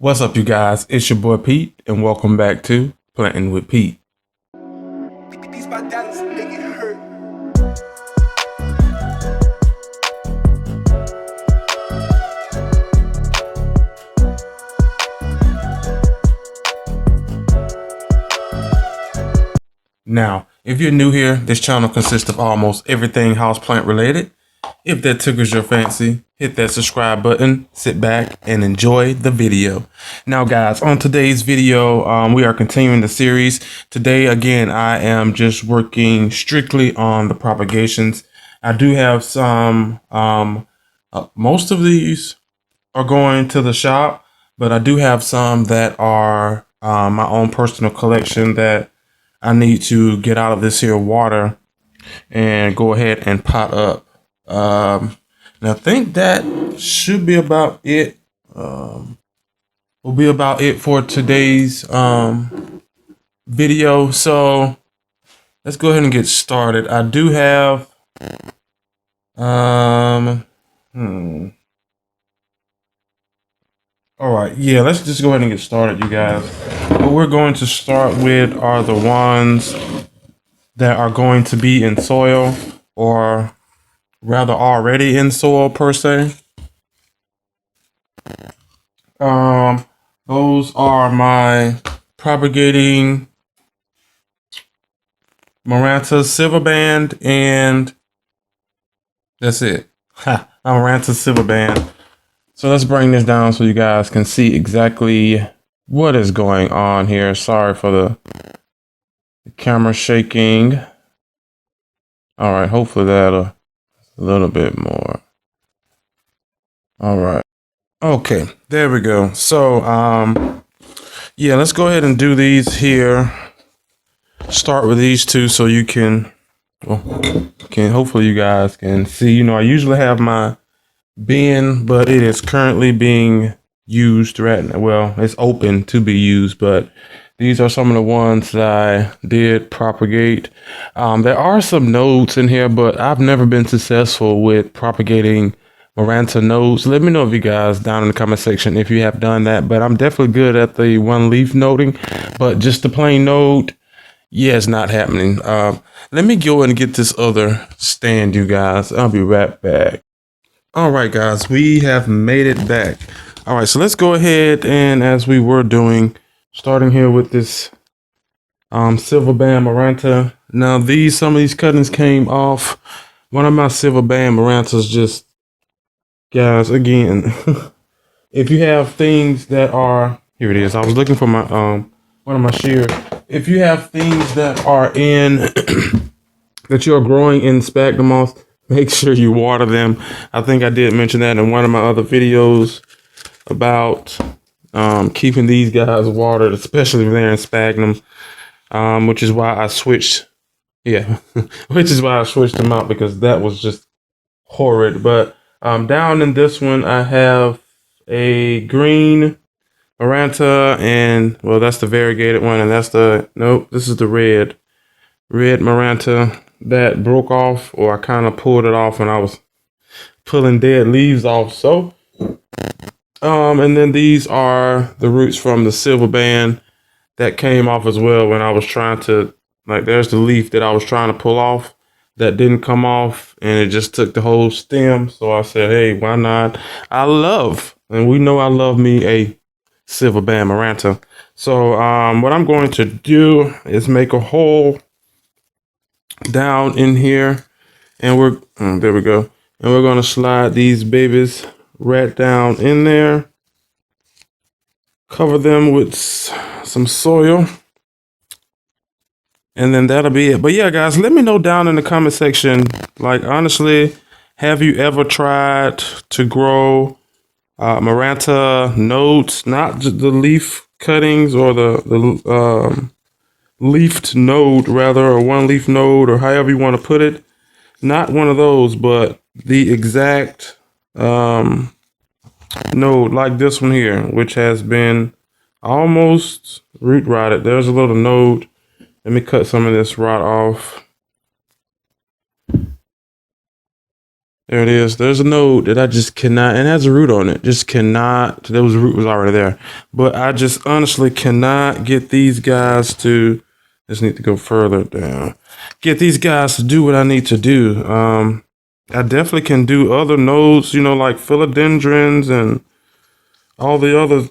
What's up, you guys? It's your boy Pete, and welcome back to Planting with Pete. These my dollars make it hurt. Now, if you're new here, this channel consists of almost everything houseplant related. If that tickles your fancy, hit that subscribe button, sit back, and enjoy the video. Now, guys, on today's video, we are continuing the series. Today, again, I am just working strictly on the propagations. I do have some, most of these are going to the shop, but I do have some that are my own personal collection that I need to get out of this here water and go ahead and pot up. And I think that should be about it. Will be about it for today's video. So let's go ahead and get started. I do have all right, yeah, let's just go ahead and get started, you guys. What we're going to start with are the ones that are going to be in soil, or rather already in soil per se. Those are my propagating Maranta Silver Band, and that's it. Maranta Silver Band. So let's bring this down so you guys can see exactly what is going on here. Sorry for the camera shaking. All right, hopefully that'll a little bit more. All right. Okay, there we go. So, yeah, let's go ahead and do these here. Start with these two so you can, hopefully you guys can see. You know, I usually have my bin, but it is currently being used right now. Well, it's open to be used, but these are some of the ones that I did propagate. There are some nodes in here, but I've never been successful with propagating Maranta nodes. Let me know if you guys down in the comment section if you have done that, but I'm definitely good at the one leaf noding, but just the plain node, yeah, it's not happening. Let me go and get this other stand, you guys. I'll be right back. All right, guys, we have made it back. All right, so let's go ahead and, as we were doing, starting here with this Silver Band Maranta. Now, some of these cuttings came off. One of my Silver Band Marantas just, guys, again, if you have things that are, here it is. I was looking for my one of my shears. If you have things that are in that you're growing in sphagnum moss, make sure you water them. I think I did mention that in one of my other videos about keeping these guys watered, especially if they're in sphagnum, which is why I switched. Yeah, which is why I switched them out, because that was just horrid. But down in this one, I have a green Maranta, and well, that's the variegated one, and that's this is the red Maranta that broke off, or I kind of pulled it off when I was pulling dead leaves off. So, and then these are the roots from the Silver Band that came off as well when I was trying to, like, there's the leaf that I was trying to pull off that didn't come off, and it just took the whole stem. So I said, hey, why not? And we know I love me a Silver Band Maranta. So what I'm going to do is make a hole down in here, and there we go. And we're going to slide these babies right down in there. Cover them with some soil. And then that'll be it. But yeah, guys, let me know down in the comment section, like, honestly, have you ever tried to grow Maranta nodes, not just the leaf cuttings or the leafed node, rather, or one leaf node, or however you want to put it? Not one of those, but the exact node like this one here, which has been almost root rotted. There's a little node. Let me cut some of this rot off. There it is. There's a node that I just cannot, and it has a root on it. Just cannot. There was a root was already there, but I just honestly cannot get these guys to. Just need to go further down. Get these guys to do what I need to do. I definitely can do other nodes, you know, like philodendrons and all the other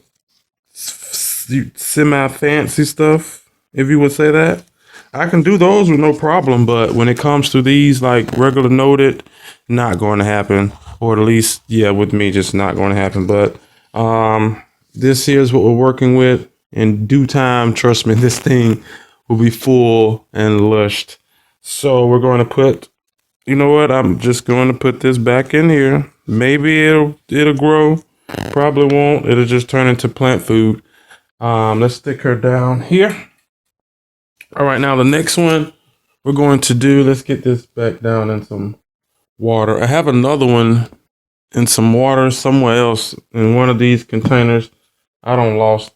semi-fancy stuff, if you would say that. I can do those with no problem, but when it comes to these like regular noded, not going to happen. Or at least, yeah, with me, just not going to happen. But this here's what we're working with. In due time, trust me, this thing will be full and lushed. So we're going to put, you know what? I'm just going to put this back in here. Maybe it'll grow. Probably won't. It'll just turn into plant food. Let's stick her down here. All right, now the next one we're going to do, let's get this back down in some water. I have another one in some water somewhere else in one of these containers. I don't lost,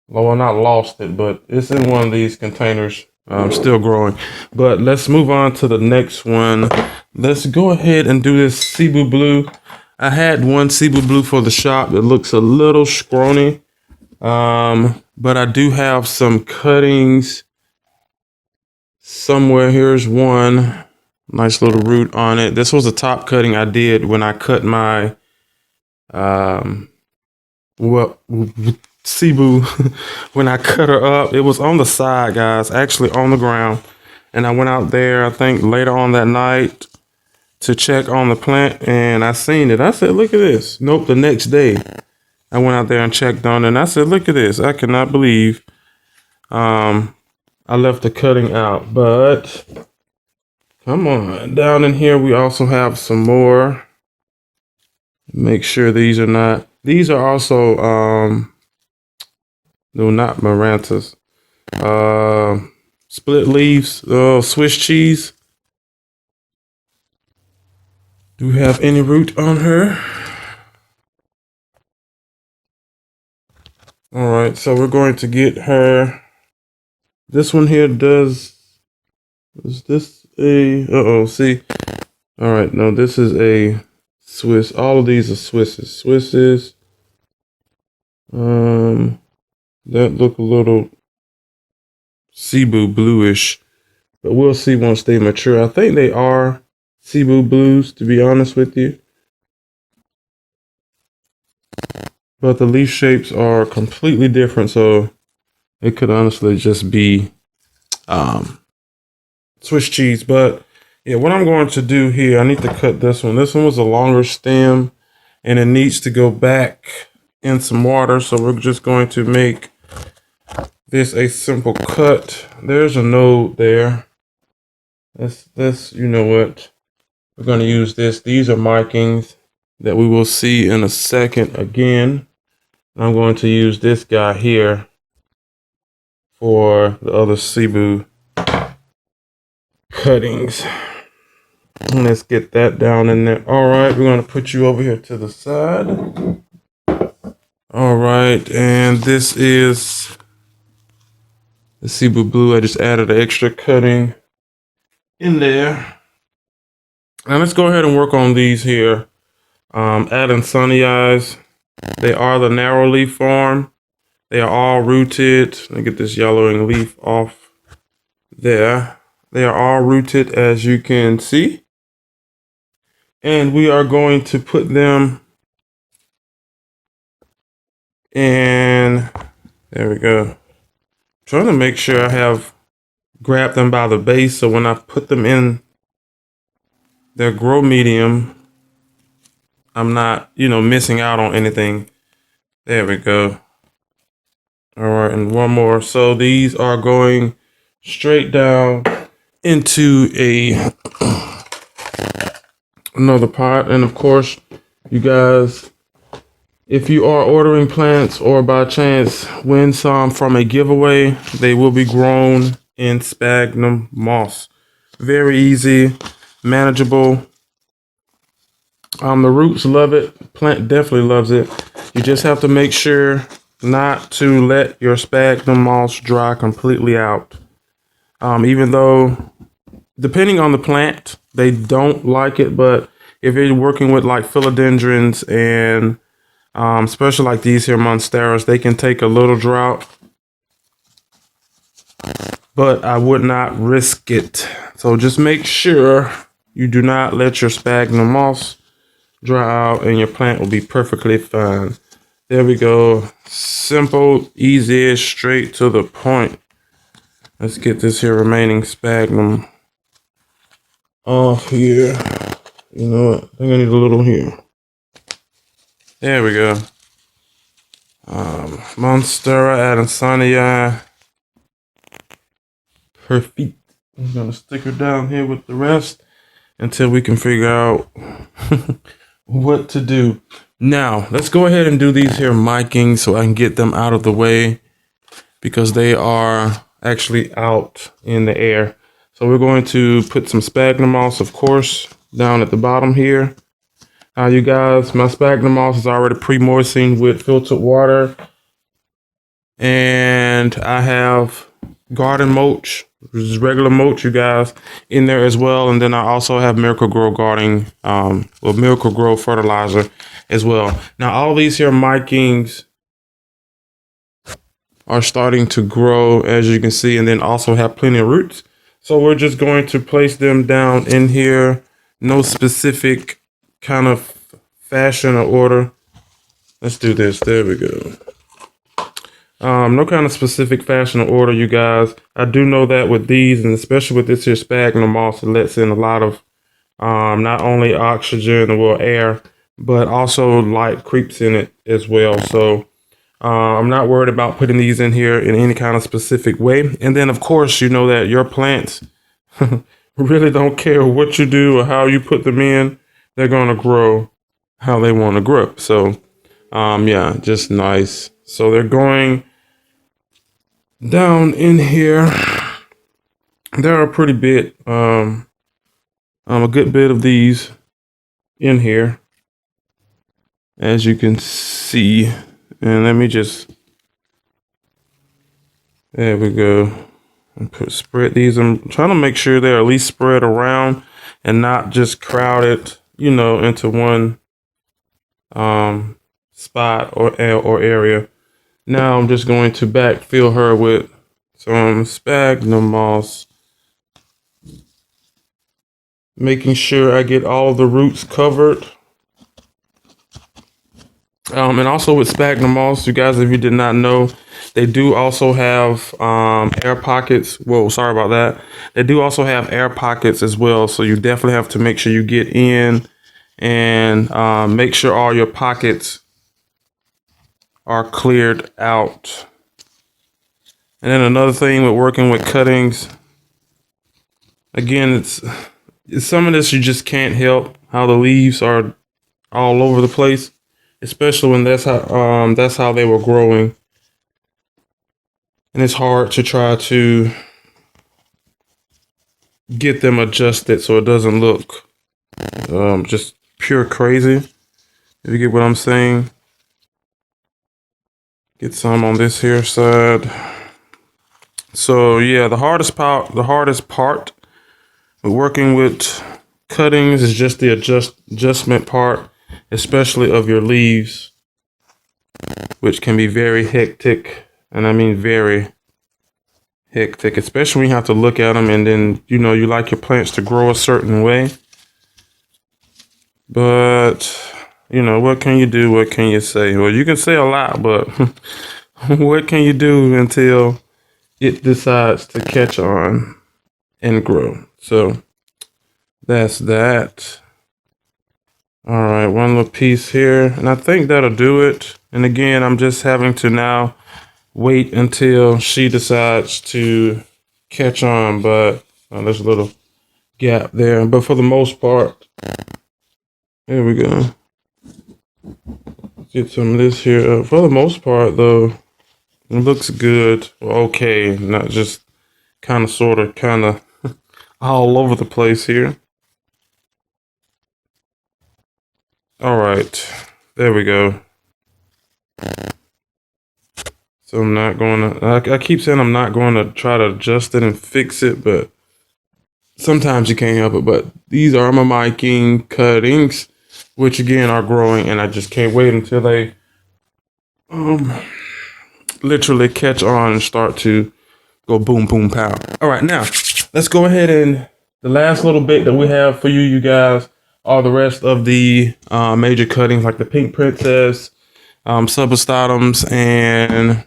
well, not lost it, but it's in one of these containers. Still growing. But let's move on to the next one. Let's go ahead and do this Cebu Blue. I had one Cebu Blue for the shop that looks a little scrawny. But I do have some cuttings somewhere. Here's one nice little root on it. This was a top cutting I did when I cut my Cebu. When I cut her up, it was on the side, guys, actually on the ground. And I went out there, I think later on that night, to check on the plant, and I seen it. I said, look at this. Nope, the next day I went out there and checked on it, and I said, look at this. I cannot believe I left the cutting out. But come on, down in here we also have some more. Make sure these are also no, not marantas. Split leaves, Swiss cheese. Do we have any root on her? All right, so we're going to get her. This one here is this a, see. All right, no, this is a Swiss. All of these are Swisses. That look a little Cebu bluish, but we'll see once they mature. I think they are Cebu blues, to be honest with you. But the leaf shapes are completely different, so it could honestly just be Swiss cheese. But yeah, what I'm going to do here, I need to cut this one. This one was a longer stem, and it needs to go back in some water. So we're just going to make this a simple cut. There's a node there. This, you know what? We're going to use this. These are markings that we will see in a second again. I'm going to use this guy here for the other Cebu cuttings. And let's get that down in there. All right, we're going to put you over here to the side. All right, and this is the Cebu Blue. I just added an extra cutting in there. Now let's go ahead and work on these here. Adding sunny eyes. They are the narrow leaf form. They are all rooted. Let me get this yellowing leaf off there. They are all rooted, as you can see. And we are going to put them in. There we go. I'm trying to make sure I have grabbed them by the base, so when I put them in their grow medium, I'm not, missing out on anything. There we go. All right, and one more. So these are going straight down into another pot. And of course, you guys, if you are ordering plants or by chance win some from a giveaway, they will be grown in sphagnum moss. Very easy, manageable. The roots love it. Plant definitely loves it. You just have to make sure not to let your sphagnum moss dry completely out. Even though, depending on the plant, they don't like it, but if you're working with like philodendrons and especially like these here monsteras, they can take a little drought, but I would not risk it. So just make sure you do not let your sphagnum moss dry out and your plant will be perfectly fine. There we go. Simple, easy, straight to the point. Let's get this here remaining sphagnum off here. You know what? I think I need a little here. There we go. Monstera Adansania Perfect. I'm gonna stick her down here with the rest until we can figure out what to do. Now, let's go ahead and do these here micings so I can get them out of the way because they are actually out in the air. So we're going to put some sphagnum moss, of course, down at the bottom here. You guys, my sphagnum moss is already pre-moistened with filtered water. And I have garden mulch, which is regular mulch, you guys, in there as well. And then I also have Miracle-Gro gardening, Miracle-Gro fertilizer as well. Now, all these here micings are starting to grow, as you can see, and then also have plenty of roots. So we're just going to place them down in here. No specific kind of fashion or order. Let's do this. There we go. No kind of specific fashion or order, you guys. I do know that with these, and especially with this here sphagnum moss, it lets in a lot of not only oxygen or air, but also light creeps in it as well. So I'm not worried about putting these in here in any kind of specific way. And then, of course, you know that your plants really don't care what you do or how you put them in. They're going to grow how they want to grow. So, yeah, just nice. So they're going down in here. There are a pretty bit, a good bit of these in here, as you can see. And let me just, there we go. And spread these. I'm trying to make sure they're at least spread around and not just crowded, you know, into one spot or area. Now I'm just going to backfill her with some sphagnum moss, making sure I get all the roots covered. And also with sphagnum moss, you guys, if you did not know, they do also have air pockets. Whoa, sorry about that. They do also have air pockets as well. So you definitely have to make sure you get in and make sure all your pockets are cleared out. And then another thing with working with cuttings, again, it's some of this you just can't help how the leaves are all over the place, especially when that's how they were growing. And it's hard to try to get them adjusted so it doesn't look just pure crazy. If you get what I'm saying. Get some on this here side. So yeah, the hardest part with working with cuttings is just the adjustment part, especially of your leaves, which can be very hectic. And I mean very hectic, especially when you have to look at them and then, you know, you like your plants to grow a certain way. But, you know, what can you do? What can you say? Well, you can say a lot, but what can you do until it decides to catch on and grow? So that's that. All right, one little piece here. And I think that'll do it. And again, I'm just having to now wait until she decides to catch on. But there's a little gap there. But for the most part, there we go. Get some of this here. For the most part, though, it looks good. Okay, not just kind of all over the place here. All right, there we go. So I'm not going to, I keep saying I'm not going to try to adjust it and fix it, but sometimes you can't help it, but these are my king cuttings, which again are growing, and I just can't wait until they literally catch on and start to go boom, boom, pow. All right, now let's go ahead and the last little bit that we have for you guys are the rest of the major cuttings, like the pink princess, subastotums, and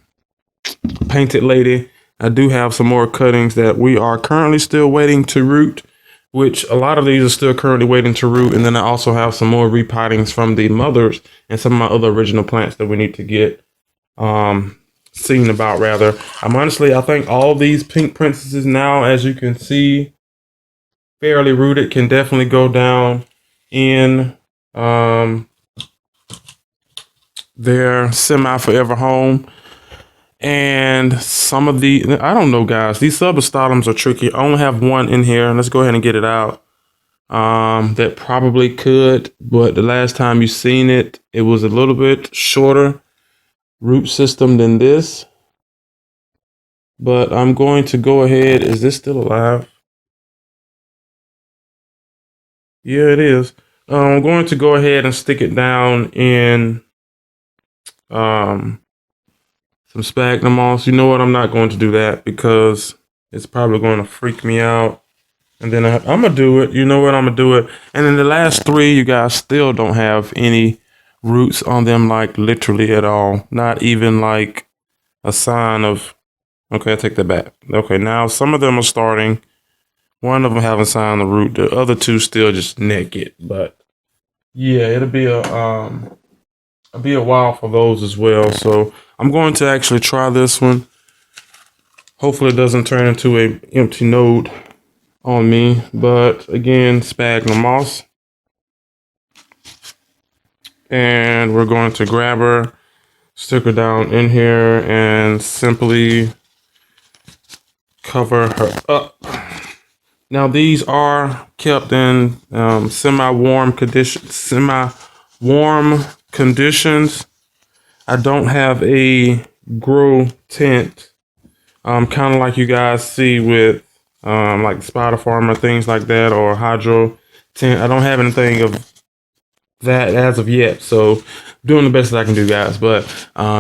painted lady. I do have some more cuttings that we are currently still waiting to root, which a lot of these are still currently waiting to root. And then I also have some more repottings from the mothers and some of my other original plants that we need to get seen about, rather. I think all these pink princesses now, as you can see, fairly rooted, can definitely go down in their semi-forever home. And some of the, I don't know, guys, these subastotums are tricky. I only have one in here. Let's go ahead and get it out. That probably could, but the last time you seen it, it was a little bit shorter root system than this. But I'm going to go ahead. Is this still alive? Yeah, it is. I'm going to go ahead and stick it down in some sphagnum moss. You know what? I'm not going to do that because it's probably going to freak me out. And then I'm going to do it. You know what? I'm going to do it. And then the last three, you guys still don't have any roots on them, like literally at all. Not even like a sign of, okay, I take that back. Okay, now some of them are starting. One of them have a sign of root. The other two still just naked. But yeah, it'll be a while for those as well. So I'm going to actually try this one. Hopefully it doesn't turn into an empty node on me. But again, sphagnum moss. And we're going to grab her, stick her down in here, and simply cover her up. Now these are kept in semi-warm conditions. I don't have a grow tent, kind of like you guys see with like Spider Farm or things like that, or hydro tent. I don't have anything of that as of yet, so doing the best that I can do, guys. But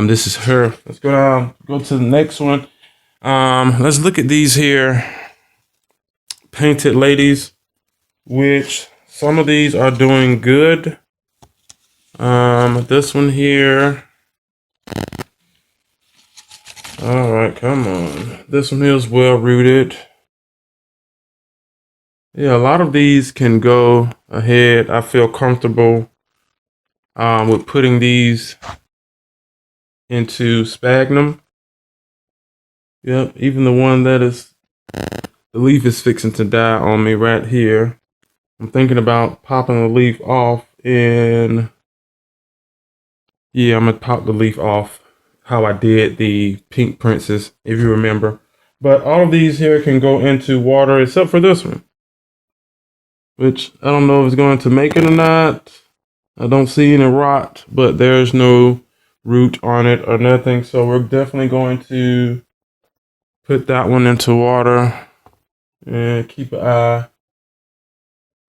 this is her. Let's go down, go to the next one. Let's look at these here painted ladies, which some of these are doing good. This one here, all right, come on. This one here is well rooted. Yeah, a lot of these can go ahead. I feel comfortable with putting these into sphagnum. Yep, even the one that is, the leaf is fixing to die on me right here. I'm thinking about popping the leaf off, and yeah, I'm gonna pop the leaf off how I did the pink princess, if you remember. But all of these here can go into water except for this one, which I don't know if it's going to make it or not. I don't see any rot, but there's no root on it or nothing. So we're definitely going to put that one into water and keep an eye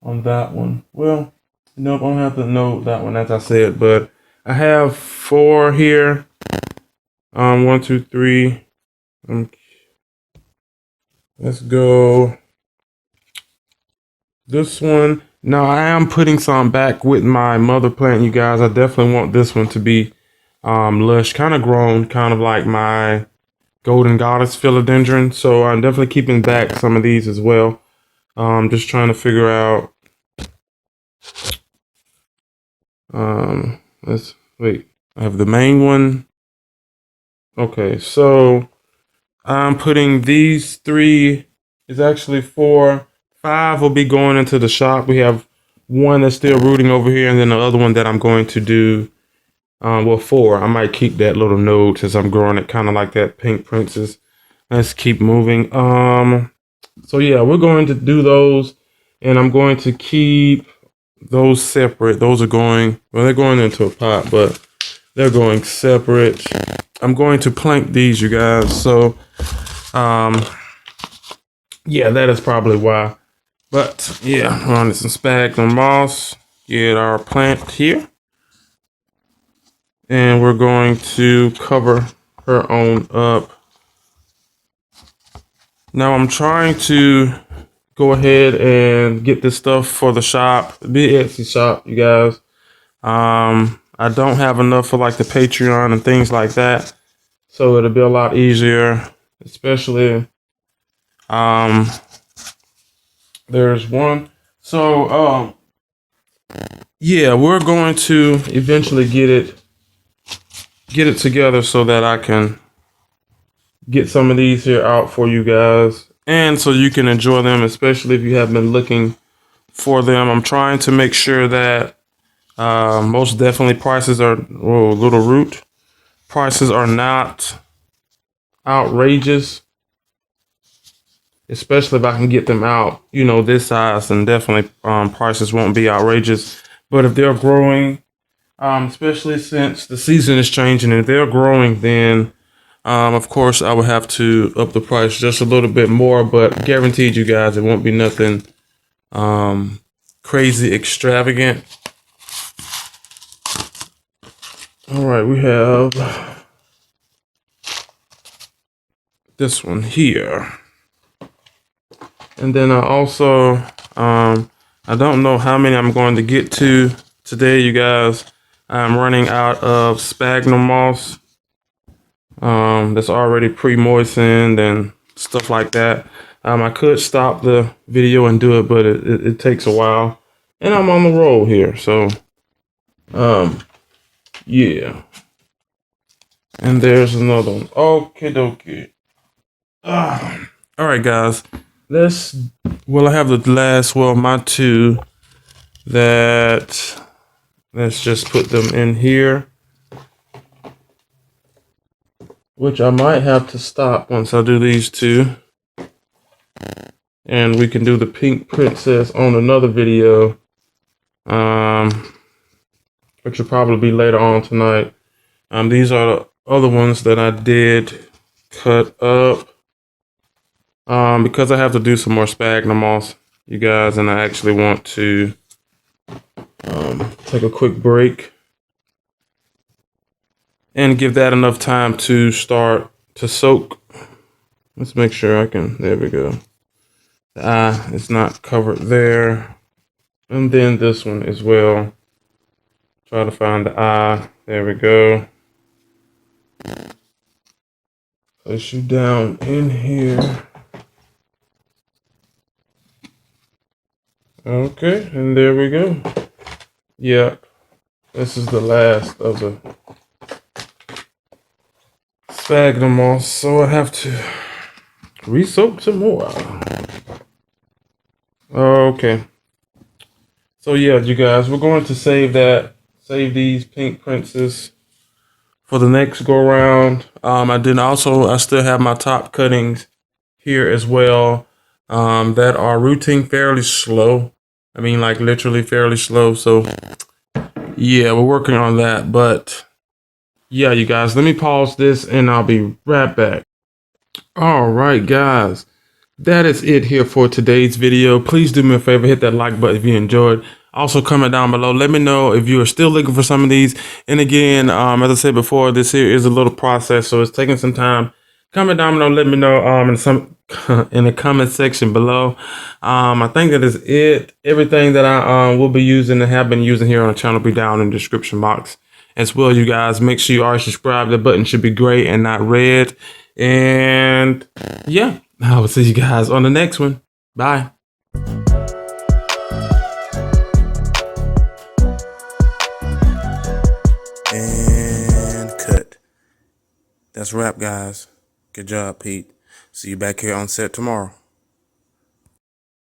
on that one. Well, nope, I don't have to know that one, as I said, but I have 4 here. 1, 2, 3. Let's go. This one. Now I am putting some back with my mother plant, you guys. I definitely want this one to be lush, kind of grown, kind of like my golden goddess philodendron. So I'm definitely keeping back some of these as well. Just trying to figure out. Let's wait. I have the main one. Okay, so I'm putting these 3. It's actually 4. 5 will be going into the shop. We have 1 that's still rooting over here, and then the other one that I'm going to do. Well, 4. I might keep that little node since I'm growing it kind of like that pink princess. Let's keep moving. So yeah, we're going to do those, and I'm going to keep those separate. Those are going, well, they're going into a pot, but they're going separate. I'm going to plant these, you guys. So, yeah, that is probably why But yeah, we're on some sphagnum moss. Get our plant here. And we're going to cover her on up. Now I'm trying to go ahead and get this stuff for the shop, the Etsy shop, you guys. I don't have enough for like the Patreon and things like that. So it'll be a lot easier, especially there's one. So yeah, we're going to eventually get it together so that I can get some of these here out for you guys, and so you can enjoy them, especially if you have been looking for them. I'm trying to make sure that most definitely prices are little root prices are not outrageous, especially if I can get them out, you know, this size, and definitely prices won't be outrageous. But if they're growing, especially since the season is changing, if they're growing, then of course I would have to up the price just a little bit more, but guaranteed you guys it won't be nothing crazy extravagant. All right, we have this one here. And then I also, I don't know how many I'm going to get to today, you guys. I'm running out of sphagnum moss that's already pre-moistened and stuff like that. I could stop the video and do it, but it takes a while. And I'm on the roll here, so yeah. And there's another one. Okay, dokie. All right, guys. I have the last, my two that, let's just put them in here. Which I might have to stop once I do these two. And we can do the pink princess on another video. Which will probably be later on tonight. These are the other ones that I did cut up. Because I have to do some more sphagnum moss, you guys, and I actually want to take a quick break and give that enough time to start to soak. Let's make sure I can, there we go. The eye is not covered there. And then this one as well. Try to find the eye, there we go. Place you down in here. Okay, and there we go. Yep, this is the last of the sphagnum moss, so I have to re-soak some more. Okay. So yeah, you guys, we're going to save these pink princes for the next go around. I still have my top cuttings here as well that are rooting fairly slow. I mean, like literally fairly slow. So yeah, we're working on that. But yeah, you guys, let me pause this and I'll be right back. All right, guys, that is it here for today's video. Please do me a favor, hit that like button if you enjoyed. Also, comment down below. Let me know if you are still looking for some of these. And again, as I said before, this here is a little process, so it's taking some time. Comment down below. Let me know in the comment section below. I think that is it. Everything that I will be using and have been using here on the channel will be down in the description box as well. You guys, make sure you are subscribed. The button should be gray and not red. And yeah, I will see you guys on the next one. Bye. And cut. That's a wrap, guys. Good job, Pete. See you back here on set tomorrow.